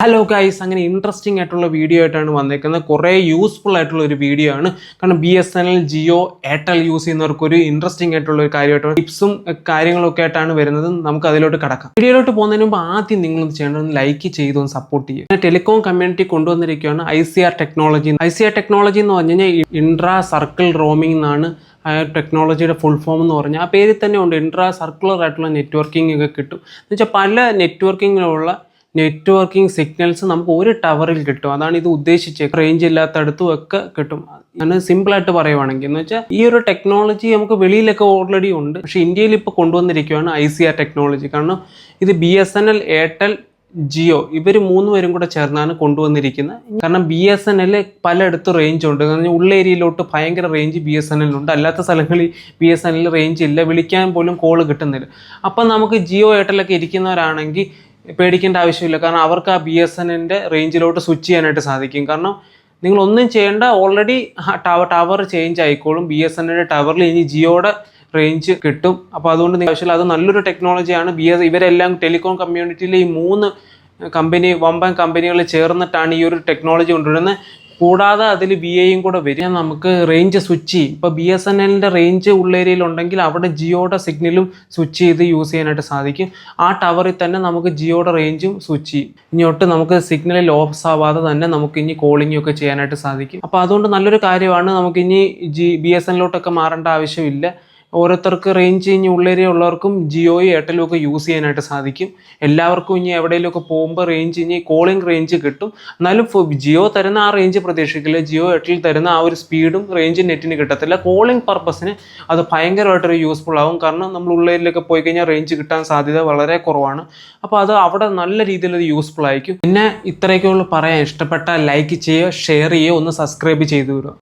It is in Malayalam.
ഹലോ ഗൈസ്, അങ്ങനെ ഇൻട്രസ്റ്റിംഗ് ആയിട്ടുള്ള വീഡിയോ ആയിട്ടാണ് വന്നേക്കുന്നത്. കുറേ യൂസ്ഫുൾ ആയിട്ടുള്ള ഒരു വീഡിയോ ആണ്. കാരണം BSNL, ജിയോ, എയർടെൽ യൂസ് ചെയ്യുന്നവർക്ക് ഒരു ഇൻട്രസ്റ്റിംഗ് ആയിട്ടുള്ള ഒരു കാര്യമായിട്ട് ടിപ്സും കാര്യങ്ങളൊക്കെ ആയിട്ടാണ് വരുന്നത്. നമുക്ക് അതിലോട്ട് കടക്കാം. വീഡിയോയിലോട്ട് പോകുന്നതിന് മുമ്പ് ആദ്യം നിങ്ങൾ ചെയ്യേണ്ടത് ലൈക്ക് ചെയ്തൊന്ന് സപ്പോർട്ട് ചെയ്യുക. ടെലികോം കമ്മ്യൂണിറ്റി കൊണ്ടുവന്നിരിക്കുകയാണ് ICR ടെക്നോളജി. ICR ടെക്നോളജി എന്ന് പറഞ്ഞു കഴിഞ്ഞാൽ ഇൻട്രാ സർക്കിൾ റോമിംഗ് എന്നാണ് ടെക്നോളജിയുടെ ഫുൾ ഫോം എന്ന് പറഞ്ഞാൽ. ആ പേരിൽ തന്നെ ഉണ്ട്. ഇൻട്രാ സർക്കുലർ ആയിട്ടുള്ള നെറ്റ്വർക്കിംഗ് ഒക്കെ കിട്ടും. എന്ന് വെച്ചാൽ പല നെറ്റ്വർക്കിംഗ് സിഗ്നൽസ് നമുക്ക് ഒരു ടവറിൽ കിട്ടും. അതാണ് ഇത് ഉദ്ദേശിച്ചത്. റേഞ്ച് ഇല്ലാത്തടത്തും ഒക്കെ കിട്ടും. അങ്ങനെ സിമ്പിളായിട്ട് പറയുവാണെങ്കിൽ എന്ന് വെച്ചാൽ ഈ ഒരു ടെക്നോളജി നമുക്ക് വെളിയിലൊക്കെ ഓൾറെഡി ഉണ്ട്. പക്ഷേ ഇന്ത്യയിൽ ഇപ്പോൾ കൊണ്ടുവന്നിരിക്കുകയാണ് ICR ടെക്നോളജി. കാരണം ഇത് BSNL, എയർടെൽ, ജിയോ ഇവർ മൂന്നുപേരും കൂടെ ചേർന്നാണ് കൊണ്ടുവന്നിരിക്കുന്നത്. കാരണം BSNL പലയിടത്തും റേഞ്ച് ഉണ്ട്. കാരണം ഉള്ള ഏരിയയിലോട്ട് ഭയങ്കര റേഞ്ച് BSNL ഉണ്ട്. അല്ലാത്ത സ്ഥലങ്ങളിൽ BSNL റേഞ്ച് ഇല്ല, വിളിക്കാൻ പോലും കോള് കിട്ടുന്നില്ല. അപ്പം നമുക്ക് ജിയോ, എയർടെലൊക്കെ ഇരിക്കുന്നവരാണെങ്കിൽ പേടിക്കേണ്ട ആവശ്യമില്ല. കാരണം അവർക്ക് ആ BSNLൻ്റെ റേഞ്ചിലോട്ട് സ്വിച്ച് ചെയ്യാനായിട്ട് സാധിക്കും. കാരണം നിങ്ങളൊന്നും ചെയ്യേണ്ട, ഓൾറെഡി ടവർ ചേഞ്ച് ആയിക്കോളും. BSNLൻ്റെ ടവറിൽ ഇനി ജിയോയുടെ റേഞ്ച് കിട്ടും. അപ്പോൾ അതുകൊണ്ട് ആവശ്യമില്ല. അത് നല്ലൊരു ടെക്നോളജിയാണ്. ഇവരെല്ലാം ടെലികോം കമ്മ്യൂണിറ്റിയിലെ ഈ 3 വമ്പൻ കമ്പനികൾ ചേർന്നിട്ടാണ് ഈ ഒരു ടെക്നോളജി കൊണ്ടുവരുന്നത്. കൂടാതെ അതിൽ VIയും കൂടെ വരും. നമുക്ക് റേഞ്ച് സ്വിച്ച് ചെയ്യും. ഇപ്പോൾ BSNLൻ്റെ റേഞ്ച് ഉള്ള ഏരിയയിൽ ഉണ്ടെങ്കിൽ അവിടെ ജിയോയുടെ സിഗ്നലും സ്വിച്ച് ചെയ്ത് യൂസ് ചെയ്യാനായിട്ട് സാധിക്കും. ആ ടവറിൽ തന്നെ നമുക്ക് ജിയോയുടെ റേഞ്ചും സ്വിച്ച് ചെയ്യും. ഇങ്ങോട്ട് നമുക്ക് സിഗ്നൽ ലോസ് ആവാതെ തന്നെ നമുക്ക് ഇനി കോളിംഗ് ഒക്കെ ചെയ്യാനായിട്ട് സാധിക്കും. അപ്പോൾ അതുകൊണ്ട് നല്ലൊരു കാര്യമാണ്. നമുക്കിനി BSNLോട്ടൊക്കെ മാറേണ്ട ആവശ്യമില്ല. ഓരോരുത്തർക്ക് റേഞ്ച് ഇനി ഉള്ളേരിയ ഉള്ളവർക്കും ജിയോയും എയർടെലും ഒക്കെ യൂസ് ചെയ്യാനായിട്ട് സാധിക്കും. എല്ലാവർക്കും ഇനി എവിടെയെങ്കിലുമൊക്കെ പോകുമ്പോൾ റേഞ്ച് ഇനി കോളിംഗ് റേഞ്ച് കിട്ടും. എന്നാലും ജിയോ തരുന്ന ആ റേഞ്ച് പ്രതീക്ഷിക്കില്ല. ജിയോ, എയർടെൽ തരുന്ന ആ ഒരു സ്പീഡും റേഞ്ചും നെറ്റിന് കിട്ടത്തില്ല. കോളിംഗ് പർപ്പസിന് അത് ഭയങ്കരമായിട്ടൊരു യൂസ്ഫുൾ ആവും. കാരണം നമ്മൾ ഉള്ളേരിയിലൊക്കെ പോയി കഴിഞ്ഞാൽ റേഞ്ച് കിട്ടാൻ സാധ്യത വളരെ കുറവാണ്. അപ്പോൾ അത് അവിടെ നല്ല രീതിയിൽ അത് യൂസ്ഫുൾ ആയിരിക്കും. പിന്നെ ഇത്രയൊക്കെയുള്ളൂ പറയാൻ. ഇഷ്ടപ്പെട്ടാൽ ലൈക്ക് ചെയ്യുക, ഷെയർ ചെയ്യുക, ഒന്ന് സബ്സ്ക്രൈബ് ചെയ്തു തരുക.